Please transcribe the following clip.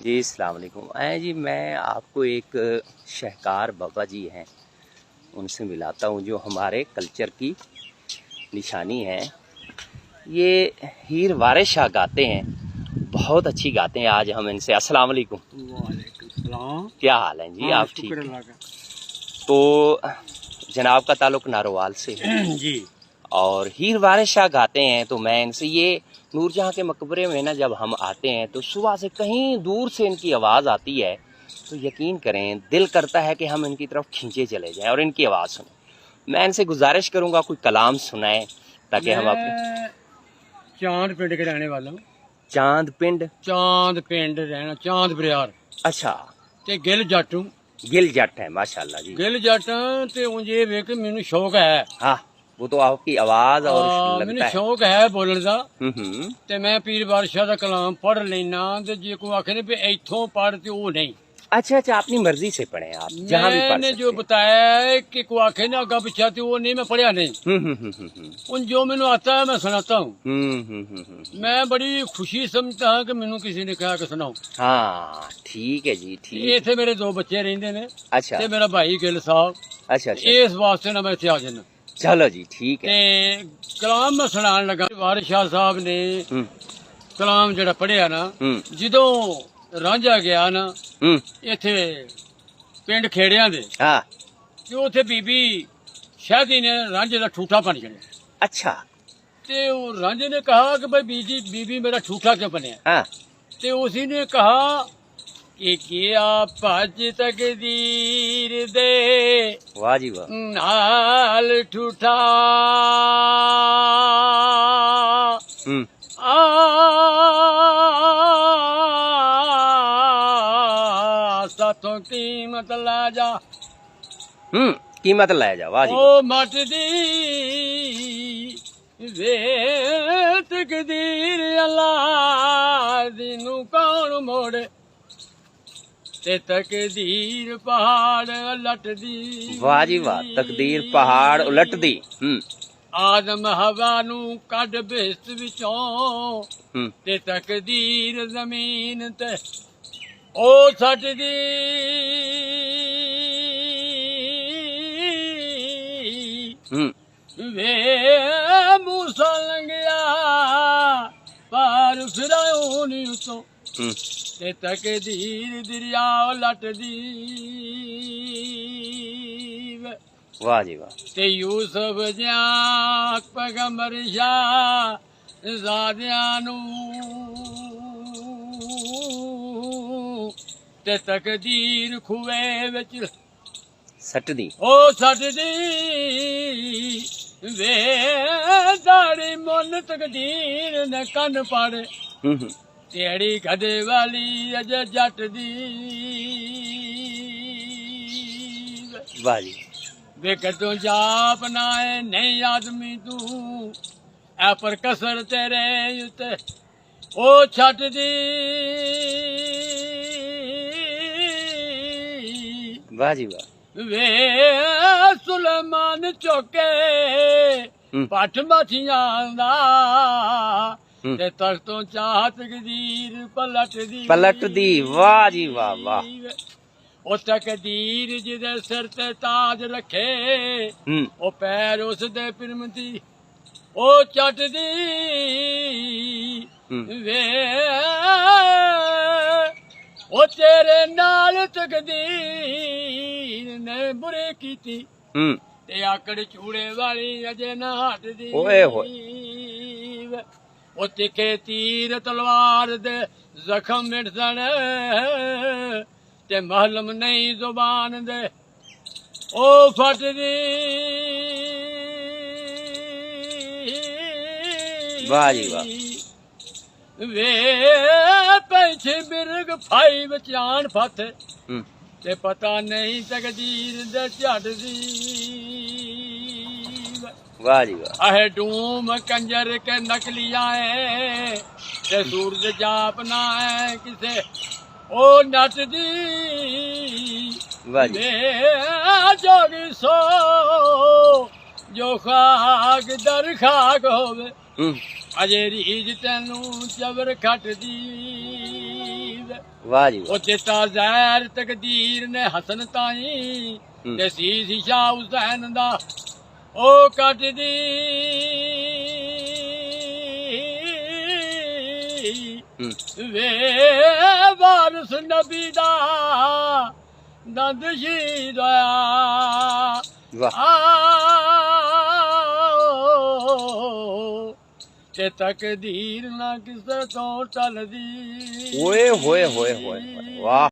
जी अस्सलाम वालेकुम। जी मैं आपको एक शाहकार बाबा जी हैं उनसे मिलाता हूँ जो हमारे कल्चर की निशानी है। ये हीर वारिस शाह गाते हैं, बहुत अच्छी गाते हैं। आज हम इनसे अस्सलाम वालेकुम। वालेकुम सलाम। क्या हाल है जी? हाँ, आप ठीक हैं? तो जनाब का ताल्लुक नारोवाल से है जी। और हीर वारिस शाह गाते हैं। तो मैं इनसे ये नूरजहाँ के मकबरे में ना जब हम आते हैं तो सुबह से कहीं दूर से इनकी आवाज़ आती है तो यकीन करें दिल करता है कि हम इनकी तरफ खींचे चले जाएं और इनकी आवाज़ सुनें। मैं इनसे गुजारिश करूँगा कोई कलाम सुनाएं ताकि हम अपने चांद पिंड के रहने वाला हूँ। चांद पिंड रहना चांद बरियार। अच्छा, ते गिल जट हूँ। गिल जट है माशाल्लाह जी। गिल जट ते ऊंज ये वे कि मैनू शौक है। हाँ, वो तो आपकी आवाज़ और लगता मैनू है। शौक है बोलने का। हम्म। ते मैं पीर बादशाह दा कलाम पढ़ लेना ते जे कोई आखे ने भी इथों पढ़ ते वो नहीं। अच्छा अच्छा, अपनी मर्जी से पढ़े आप जहाँ भी पढ़ मैंने सकते जो हैं। बताया है कि कोई आखे ने अगा पिछा ते वो नहीं मैं पढ़िया नहीं। उन जो मैनू आता है मैं सुनाता हूँ। मैं बड़ी खुशी समझता हूँ कि मैनू किसी ने कहा कि सुनाओ। हाँ ठीक है जी, ठीक। इत्थे मेरे दो बच्चे रहंदे ने अच्छा ते मेरा भाई गिल साहब। अच्छा अच्छा, इस वास्ते ना मैं इत्थे आ जाना। चलो जी ठीक है। ते कलाम मैं सुनान लगा। वारिस शाह साहब ने हम्म कलाम जेड़ा पढ़िया ना, हम्म जदों रांझा गया ना इत्थे पिंड खेड़ियां दे हाँ ते उत्थे बीबी शादी ने रांझे दा ठूठा बन छड़िया। अच्छा ते वो रांझे ने कहा कि भाई बीबी मेरा ठूठा क्यों बनिया? हाँ ते उसी ने कहा कि किया भज तकदीर दे वाह जी वाह। नाल ठूठा हम्म साथों कीमत ला जा। कीमत लाया जा, वाह जी ओ मट दी वे तकदीर अल्लाह दी नू कौन मोड़े ते तकदीर पहाड़ लट दी। वाह जी वाह। तकदीर पहाड़ उलट दी। आदम हवा नू कढ बेस विचों ते तकदीर जमीन ते ओ छट दी। वे मूसा लंघिया पार फिराउन उतों ते तकदीर दरिया लट दी। वाह जी वाह। ते यूसुफ जियां पैगंबर शाह ज़ादियां नू ते तकदीर खुए विच सट दी। ओ सट दी। वे दाड़ी मुन तकदीर ने कन पाड़े तेड़ी गधे वाली अजे जट दी। वाह जी। वे कदों जाप नाए नहीं आदमी तू ऐ पर कसर तेरे उते ओ छट दी। वाह जी वाह। वे सुलेमान चौके पठ मठियां दा ते तख्तों चाह तकदीर पलट दी। पलट दी। वाह जी वाह वाह। ओ तकदीर जिदे सिर ते ताज रखे ओ पैर उस दे पिरमती ओ चट दी। वे ओ तेरे नाल तकदीर ने बुरे कीती ते आकड़ चूड़े वाली अजे ना हट दी। ओए होए। ओ तिखे तीर तलवार दे जख्म मिटदन ते महलम नहीं जुबान दे ओ फट दी। वाह जी वाह। वे पैछे बिरग फाई बचान फत ते पता नहीं तकदीर दे झट दी। वाह जी वाह। आहे डूम कंजर के नकलिया है ते सूरज जापना है किसे ओ नट दी। वाह जी। जोगी सो जो खाक दर खाक होवे ਅਜੇ ਰੀਜ ਤੈਨੂੰ ਜਬਰ ਖੱਟਦੀ वाह जी ਉਹ ਦਿੱਤਾ ਜ਼ਹਿਰ ਤਕਦੀਰ ਨੇ ਹਸਨ ਤਾਈ ਤੇ ਸੀਸ ਸ਼ਾਹ ਹੁਸੈਨ ਦਾ ਉਹ ਕੱਟਦੀ ਵੇ ਵਾਰਿਸ ਨਬੀ ਦਾ ਦੰਦ ਸ਼ਹੀਦ ਹੋਇਆ वाह ਤੇ ਤਕਦੀਰ ਨਾ ਕਿਸੇ ਤੋਂ ਟਲਦੀ ओए होए होए होए वाह